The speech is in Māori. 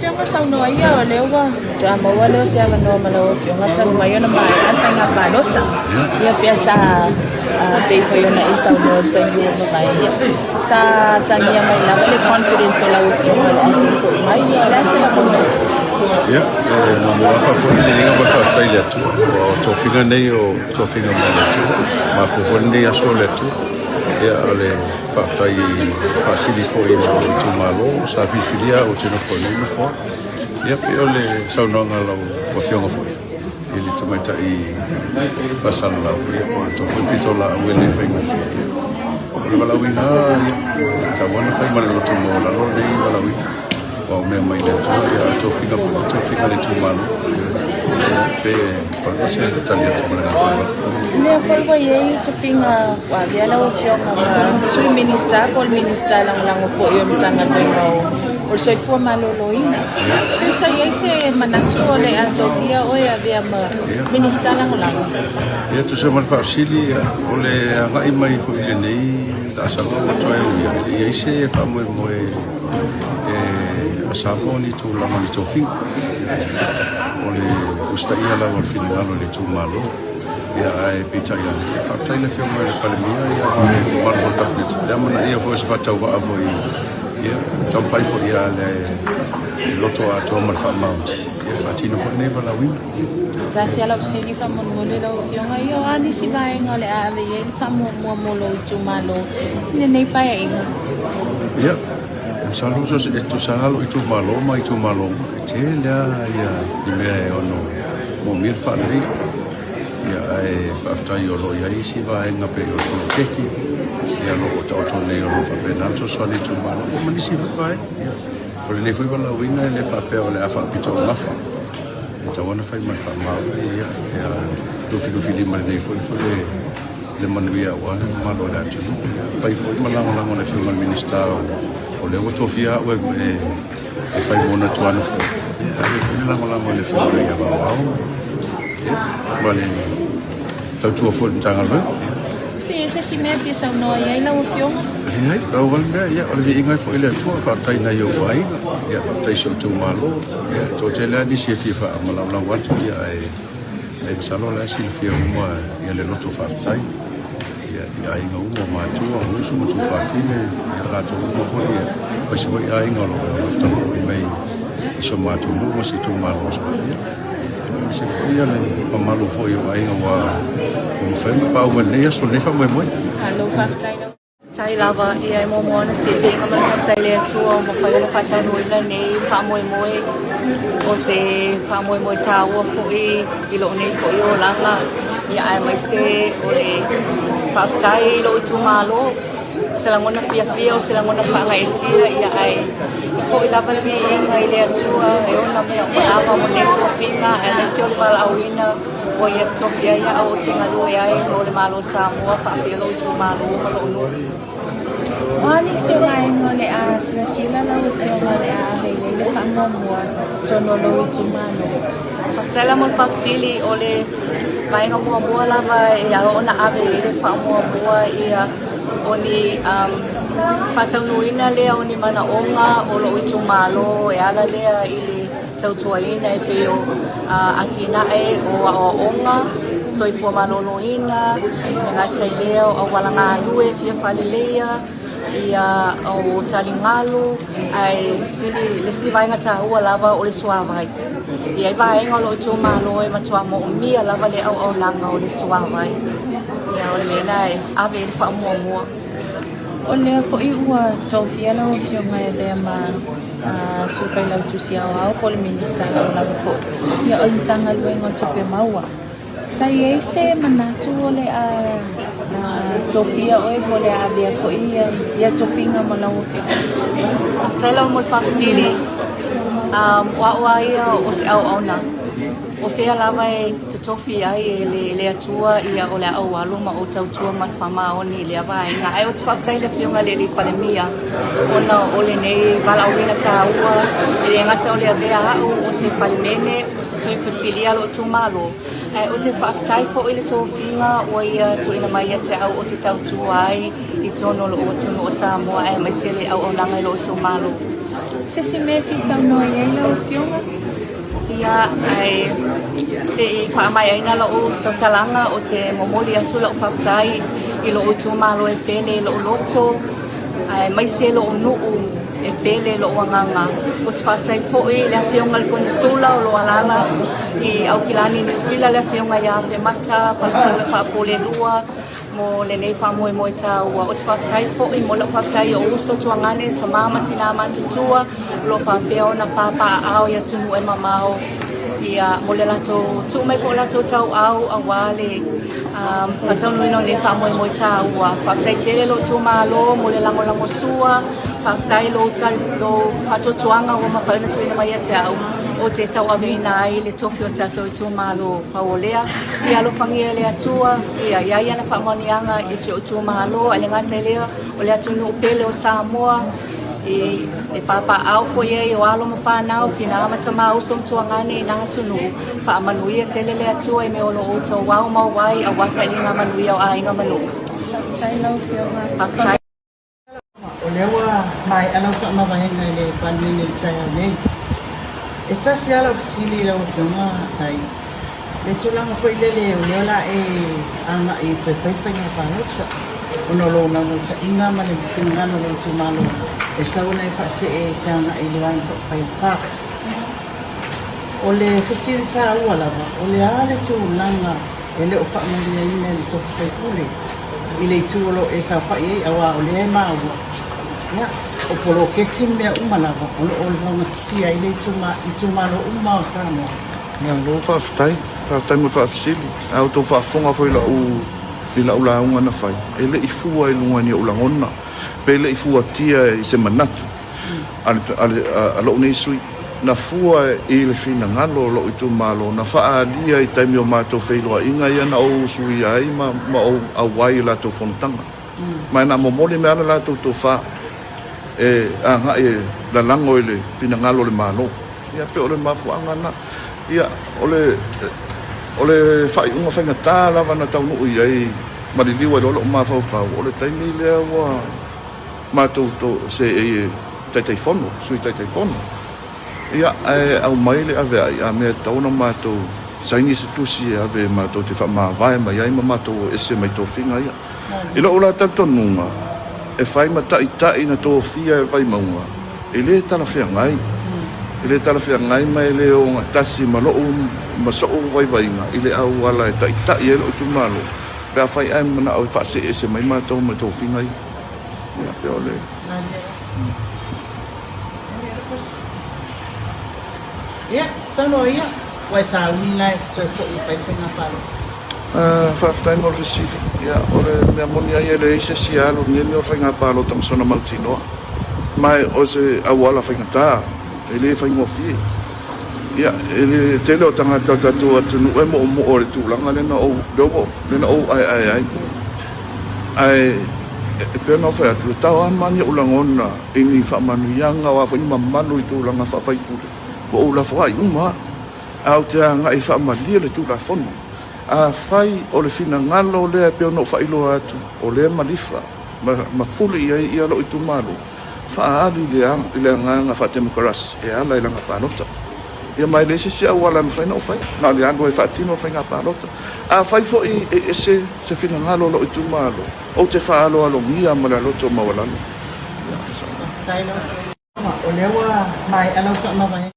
fianga sau no ia o lewa ta mo wale o sia no malo fianga ta mo ia na mai an fanga balota ia piasa pe fo ia na isa no ta yu no mai ia sa tani ia mai la le confidence la o fianga la tu fo mai ia la se la ko ia no mo fa fo ni ninga ba fa tai le tu o to fianga nei o to fianga mai le tu ma fo ni aso le tu ia ole fa tai facili fo ia tu malo sa filia o te no fo ni fo ia pe ole sa no ngalo o fianga fo ele to mai tai pasal la ia o to fo pito la o ele fa ngi ole wala wina ta wana fa mai lo to mo la lo dei wala wina o me mai le to fianga le tu malo pe por se talia to mai ne foi vai aí to fianga wa via la o fianga sui minister pol minister lang fo yo mtanga to ngau o se fo maloloina sa ia se manatu ole a to via o ya via minister lang ia to se man fa sili ole ngai mai fo ile nei ta sa lo to ia se fa mo asamo ni tu la mani to fi ole usta ia la wal fin malo le tu malo ia ai pizza ia fa tai le fi mo le palmia ia ma fo tapet da mana ia fo se fa tau va vo ia tau fai fo ia le loto a to mal fa mount ia fa tino fo ne va la win ta sia la fi fa mo le lo fi nga io ani si vai ngole a ve ia fa mo lo tu malo ne nei pa ia ia saluso esto salo itu malo te la ya me ono mo mir fa le ya ai fa ta yo lo ya isi va en ape yo lo keki ya lo to ne yo lo fa pe nan so so tu malo mo ni si va ya por le foi la winga le fa pe ole afa pito la fa ta wana fa ma fa ma ya do fi ma ne foi le manuia wa ma lo da tu fa foi ma la le fi ma minister o le o tofia o e fai bona tuana fo e la mo le fo ia ba wa vale tau tu fo tanga lo pe se si me pe sa no ia la o fio ai ba wal me ia o le ingai fo ile tu fa tai na yo ai ia tai so tu malo ia to te la di si fi fa ma la wa tu ia ai salo la si fio mo ia le loto fa tai ai ngau ma tu o su mo tu fa fine ra to mo ko ia o si voi ai ngau lo sta mo mai so ma tu mo si tu ma lo si ia le ma lo fo io ai ngau mo fa pa o ne so ne fa mo hello fa tai lava ia mo na se le ngam na tai le tu o mo fa le fa tai no ina nei fa mo o se fa mo ta o fo i lo nei fo io la ia ai mai se o le faafetai lo i tumalo se lagona fiafia o se lagona faagaitia ia ai i foʻi lava le meaiga i le atua e ona mea o lava mo nei tofiga e lesi o le valaauina ua ia tofi ai aʻo o te galue ai o le malo Samoa faapea lo i tumalo ma loo nui o ani se vaenga le a sila la o fionga le a hele le whamomua sono lo i tumalo faafetai mo le faafesili o le vaenga muamua lava e a ona ave i le whaamuamua ia o ni whataunuina lea o ni manaonga o lo i tumalo e ala lea i le tautuaina e peo atina e o onga soifua maloloina e ngatai lea o walanga alue fia whalilea ia o talingalu ai le sili vaenga tahua lava o le suavai ia i vaenga o lo i tumalo e matua mo umia lava le au langa o le suavai ia o le mena e ave le whaamuamua o lea fo i ua tofia la o fionga e lea ma sufai lau tusia o au pole minister la fo ia o lintanga luenga tope maua sa iei se manatu o le a tofia o e pole a vea fo ia tofinga ma lau fionga aftai lau mo whaafesili ua ia o se au na o fea lava e te tofi ai e le atua ia o le au alu ma o tautua ma whamaoni le avaenga ai o te whaafetai le fionga le li palemia ona o le nei vala o wina tāua e le ngata o le avea au o se palemene o se sui whiwhilia lo tu malo ai o te whaafetai fo i le tofinga o ia tuina mai ia te au o te tautua ai i tono lo o tunu o Samoa ai mai sele au o nanga lo tu malo Se me fisau no ia lo fionga. Ia ai te wha mai aina lo o tatalanga o te momoli atu lo whaftai I lo o tūmalo e pele lo o loto ai mai se lo o nuu e pele lo o anganga o te whaftai fo'i le whionga le kone sula o lo alala I au kilani New Zealand le whionga ia whe mata palasa le whapole lua mo le nei whamoe moe tāua o te whaftai fo'i mo le whaftai o uso tuangane ta mama tina matutua lo whapeo na papa ao ia tunu e mamao Ia mo le lato tu mai po lato tau au awale fatau no le fa mo tau wa fatai tele lo tu malo mo le lango sua fatai lo tai lo fato tuanga o ma fa na tu ina mai tau o te tau ave nai le tofi o tato tu malo paolea ia lo fangia le atua ia na fa monianga I se o tu malo ale ngata le o le atu no pele o Samoa E papa au fo ye o alo mo fa na o tina ma tama o som tuangane na tunu fa manuia tele le atua me o lo o to wa ma wai a wasa ni nga manuia o ai nga manu Sai lo fionga. pa O lewa mai ala fa ma vai ngai le pani le chai nei. E ta si ala sili la o fionga chai. Le tula ma foi le o lewa e anga e te fai na pa no sa. Ono lo na no cha inga ma le finga no lo tu malo. E sa una e fa se e changa e le wan fai fax. O le facilita wala ba. O le ale tu langa e le o fa ma le ina le to fai kule. Ile tu lo e sa fa e awa o le ma wa. Ya, o polo ke timia umalava o lo sia ile tuma lo uma o samo. Nga lo whaftai mo whafisili. Au tō whafonga foi la u launga na whai. E le I fua I lunga ni o langona. Pe le I fua tia I se manatu. A lo nei sui. Na fua I le fina ngalo lo I tū malo. Na wha alia I taimi o mātou whailoa. Inga ia na o sui ai ma o awai la tō fontanga. Mai na momoli me ala la tō wha. Anga e la lango I le fina ngalo le malo. Ia pe o le mafuanga na. Ia o le whai unga whainga tā lava na tau nuu iai mariliwa I lolo mawhau whau. O le taimi lea wa mātou to se e taitai whono, sui taitai whono. Ia au mai le ave ai a mea tauna mātou saini se tusi e ave mātou te whamawai mai ai ma mātou ese mai tō whinga ia. I lo ula tatonunga e whai ma tai na tō whia e vai maunga. E le tala whia ngai. I le tala whia ngai mai le o ngā tasi ma loo ma so o vai vainga. I le au ala e tai e lo tu malo. Pea whai ai mana au whase ese mai mātou mai tō whinga ia. Ia pea o le. Ya, sano ia. Wai sa ni lai so ko I fai na palo. Whaftai mo resili. Ia o le mea moni ai e le eise si alo ngeni o whainga palo tang sona mautinoa. Mai o se awala whainga tā. E le whainga fie. Ia, e le tele o tanga tatu atu e mo o le tūlanga lena o dobo. Lena o ai. Ai, e pēna o whai atu. Tau amani ulangona I ni whamanuianga wa whainga mamanu I tūlanga whawhai kule. Ko o la whai uma. Au te anga I whamalia le tūla whono. A whai o le fina ngalo lea peo no whailoa atu. O lea malifa. Ma fuli ia lo I tūmalo. Whaari le nganga whatemokarasi. E ala I langa pānota. Ia mai le se sia wala me whaina o whai. Nā le ando e whaatino whainga pānota. A whai fo I ese se fina ngalo lo I tūmalo. O te whaalo alo ngia ma le loto mawalano. Tai lo. O lewa mai ala fa ma vai